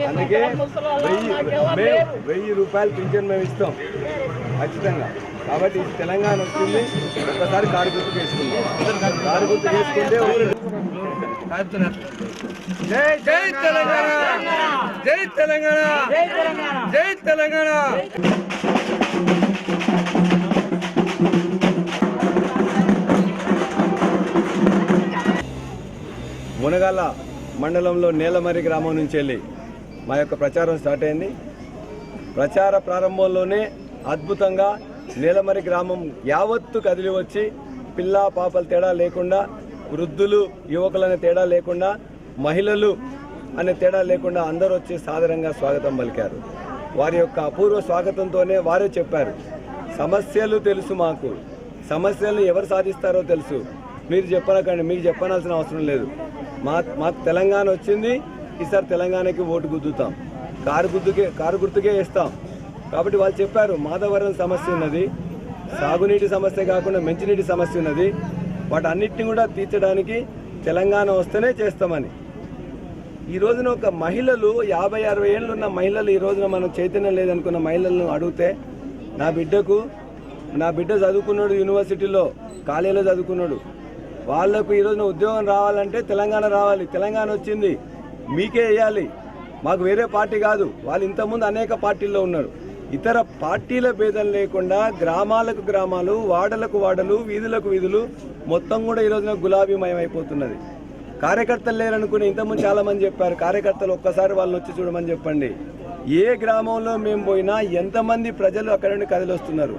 అందుకే 1000 రూపాయలు పింఛన్ మేము ఇస్తాం ఖచ్చితంగా. కాబట్టి తెలంగాణ వచ్చింది, ఒక్కసారి కారు గుర్తు వేసుకుందాం. కారు గుర్తు వేసుకుంటే జై జై తెలంగాణ, జై తెలంగాణ, జై తెలంగాణ. మునగాల మండలంలో నేలమర్రి గ్రామం నుంచి వెళ్ళి మా యొక్క ప్రచారం స్టార్ట్ అయింది. ప్రచార ప్రారంభంలోనే అద్భుతంగా నేలమర్రి గ్రామం యావత్తు కదిలి వచ్చి పిల్ల పాపల తేడా లేకుండా, వృద్ధులు యువకులనే తేడా లేకుండా, మహిళలు అనే తేడా లేకుండా అందరూ వచ్చి సాదరంగా స్వాగతం పలికారు. వారి యొక్క అపూర్వ స్వాగతంతోనే వారే చెప్పారు, సమస్యలు తెలుసు మాకు, సమస్యలను ఎవరు సాధిస్తారో తెలుసు, మీరు చెప్పనకండి, మీకు చెప్పనాల్సిన అవసరం లేదు, మాకు తెలంగాణ వచ్చింది, ఈసారి తెలంగాణకి ఓటు గుద్దుతాం, కారు గుర్తుకే ఇస్తాం. కాబట్టి వాళ్ళు చెప్పారు, మాధవరం సమస్య ఉన్నది, సాగునీటి సమస్య కాకుండా మంచినీటి సమస్య ఉన్నది, వాటన్నిటిని కూడా తీర్చడానికి తెలంగాణ వస్తేనే చేస్తామని. ఈ రోజున ఒక మహిళలు 50-60 ఏళ్ళు ఉన్న మహిళలు ఈ రోజున మనం చైతన్యం లేదనుకున్న మహిళలను అడిగితే, నా బిడ్డ చదువుకున్నాడు, యూనివర్సిటీలో కాలేజీలో చదువుకున్నాడు, వాళ్లకు ఈ రోజున ఉద్యోగం రావాలంటే తెలంగాణ రావాలి, తెలంగాణ వచ్చింది మీకే వేయాలి, మాకు వేరే పార్టీ కాదు. వాళ్ళు ఇంతకుముందు అనేక పార్టీల్లో ఉన్నారు. ఇతర పార్టీల భేదం లేకుండా గ్రామాలకు గ్రామాలు, వాడలకు వాడలు, వీధులకు వీధులు మొత్తం కూడా ఈ రోజున గులాబీమయం అయిపోతున్నది. కార్యకర్తలు లేరనుకుని ఇంతకుముందు చాలామంది చెప్పారు, కార్యకర్తలు ఒక్కసారి వాళ్ళని వచ్చి చూడమని చెప్పండి. ఏ గ్రామంలో మేము పోయినా ఎంతమంది ప్రజలు అక్కడ నుండి కదిలొస్తున్నారు,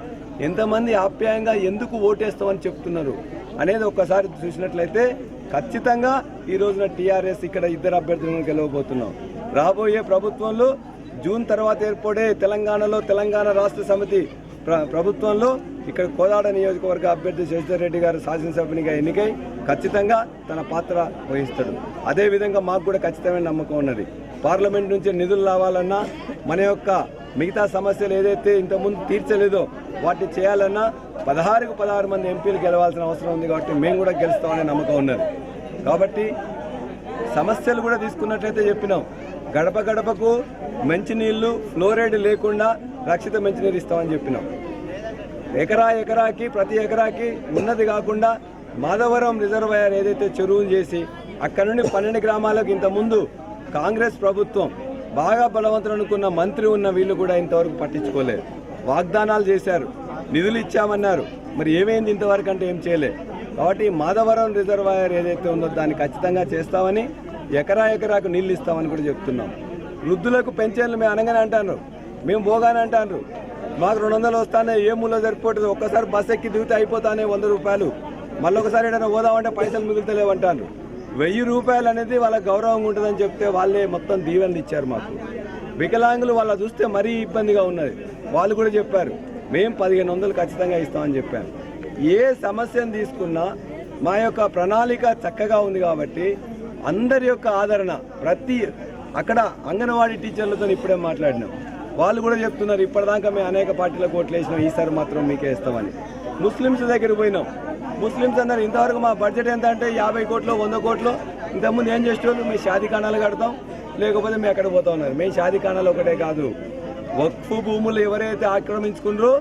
ఎంతమంది ఆప్యాయంగా ఎందుకు ఓటేస్తామని చెప్తున్నారు అనేది ఒక్కసారి చూసినట్లయితే ఖచ్చితంగా ఈ రోజున టీఆర్ఎస్ ఇక్కడ 2 అభ్యర్థులను గెలవబోతున్నాం. రాబోయే ప్రభుత్వంలో జూన్ తర్వాత ఏర్పడే తెలంగాణలో తెలంగాణ రాష్ట్ర సమితి ప్రభుత్వంలో ఇక్కడ కోదాడ నియోజకవర్గ అభ్యర్థి శశిధర్ రెడ్డి గారు శాసనసభ్యునిగా ఎన్నికై ఖచ్చితంగా తన పాత్ర వహిస్తాడు. అదేవిధంగా మాకు కూడా ఖచ్చితమైన నమ్మకం ఉన్నది. పార్లమెంట్ నుంచి నిధులు రావాలన్నా, మన యొక్క మిగతా సమస్యలు ఏదైతే ఇంతకుముందు తీర్చలేదో వాటిని చేయాలన్నా 16కు 16 మంది ఎంపీలు గెలవాల్సిన అవసరం ఉంది. కాబట్టి మేము కూడా గెలుస్తామనే నమ్మకం ఉన్నది. కాబట్టి సమస్యలు కూడా తీసుకున్నట్లయితే చెప్పినాం, గడప గడపకు మంచినీళ్లు ఫ్లోరైడ్ లేకుండా రక్షిత మంచినీరు ఇస్తామని చెప్పినాం. ఎకరాకి ప్రతి ఎకరాకి ఉన్నది కాకుండా మాధవరం రిజర్వాయర్ ఏదైతే చెరువులు చేసి అక్కడ నుండి 12 గ్రామాలకు ఇంతకుముందు కాంగ్రెస్ ప్రభుత్వం బాగా బలవంతులు అనుకున్న మంత్రి ఉన్న వీళ్ళు కూడా ఇంతవరకు పట్టించుకోలేదు. వాగ్దానాలు చేశారు, నిధులు ఇచ్చామన్నారు, మరి ఏమైంది ఇంతవరకు అంటే ఏం చేయలేదు. కాబట్టి మాధవరం రిజర్వాయర్ ఏదైతే ఉందో దాన్ని ఖచ్చితంగా చేస్తామని, ఎకరాకు నీళ్ళు ఇస్తామని కూడా చెప్తున్నాం. వృద్ధులకు పెన్షన్లు మేము అనగానే అంటారు, మేము పోగానే అంటారు, మాకు 200 వస్తానే ఏ మూలో సరిపోతుంది, ఒక్కసారి బస్ ఎక్కి దిగితే అయిపోతానే 100 రూపాయలు, మళ్ళీ ఒకసారి ఏదైనా పోదామంటే పైసలు మిగులుతలేవంటారు. 1000 రూపాయలు అనేది వాళ్ళకి గౌరవంగా ఉంటుందని చెప్తే వాళ్ళే మొత్తం దీవెనలు ఇచ్చారు మాకు. వికలాంగులు వాళ్ళ చూస్తే మరీ ఇబ్బందిగా ఉన్నది. వాళ్ళు కూడా చెప్పారు, మేము 1500 ఖచ్చితంగా ఇస్తామని చెప్పారు. ఏ సమస్యను తీసుకున్నా మా యొక్క ప్రణాళిక చక్కగా ఉంది. కాబట్టి అందరి యొక్క ఆదరణ, ప్రతి అక్కడ అంగన్వాడీ టీచర్లతో ఇప్పుడే మాట్లాడినాం, వాళ్ళు కూడా చెప్తున్నారు, ఇప్పటిదాకా మేము అనేక పార్టీలకు ఓట్లు వేసినాం, ఈసారి మాత్రం మీకే ఇస్తామని. ముస్లిమ్స్ దగ్గరికి పోయినాం, ముస్లిమ్స్ అన్నారు ఇంతవరకు మా బడ్జెట్ ఎంత అంటే 50 కోట్లు 100 కోట్లు, ఇంతకుముందు ఏం చేసేవాళ్ళు, మేము షాదీఖానాలు కడతాం, లేకపోతే మేము ఎక్కడ పోతా ఉన్నారు. మేము షాదీఖానాలు ఒకటే కాదు, వక్ఫ్ భూములు ఎవరైతే ఆక్రమించుకున్నారో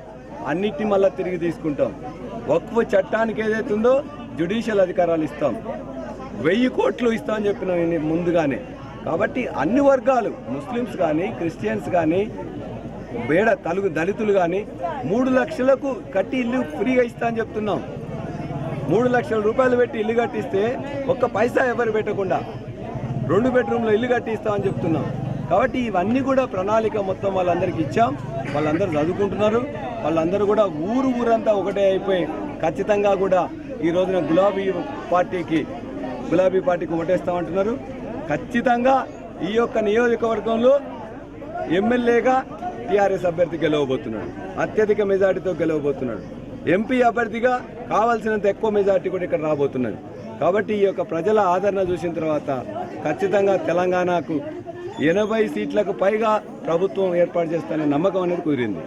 అన్నిటిని మళ్ళీ తిరిగి తీసుకుంటాం. వక్ఫ్ చట్టానికి ఏదైతే ఉందో జ్యుడిషియల్ అధికారాలు ఇస్తాం, 1000 కోట్లు ఇస్తామని చెప్పినాం ముందుగానే. కాబట్టి అన్ని వర్గాలు, ముస్లిమ్స్ కానీ, క్రిస్టియన్స్ కానీ, దళితులు కానీ 3 లక్షలకు కట్టి ఇల్లు ఫ్రీగా ఇస్తా అని చెప్తున్నాం. 3 లక్షల రూపాయలు పెట్టి ఇల్లు కట్టిస్తే ఒక్క పైసా ఎవరు పెట్టకుండా 2 బెడ్రూమ్లో ఇల్లు కట్టిస్తామని చెప్తున్నాం. కాబట్టి ఇవన్నీ కూడా ప్రణాళిక మొత్తం వాళ్ళందరికీ ఇచ్చాం. వాళ్ళందరూ చదువుకుంటున్నారు. వాళ్ళందరూ కూడా ఊరంతా ఒకటే అయిపోయి ఖచ్చితంగా కూడా ఈ రోజున గులాబీ పార్టీకి ఓటేస్తామంటున్నారు. ఖచ్చితంగా ఈ యొక్క నియోజకవర్గంలో ఎమ్మెల్యేగా టీఆర్ఎస్ అభ్యర్థి గెలవబోతున్నాడు, అత్యధిక మెజార్టీతో గెలవబోతున్నాడు. ఎంపీ అభ్యర్థిగా కావాల్సినంత ఎక్కువ మెజార్టీ కూడా ఇక్కడ రాబోతున్నది. కాబట్టి ఈ యొక్క ప్రజల ఆదరణ చూసిన తర్వాత ఖచ్చితంగా తెలంగాణకు 80 సీట్లకు పైగా ప్రభుత్వం ఏర్పాటు చేస్తాననే నమ్మకం అనేది కుదిరింది.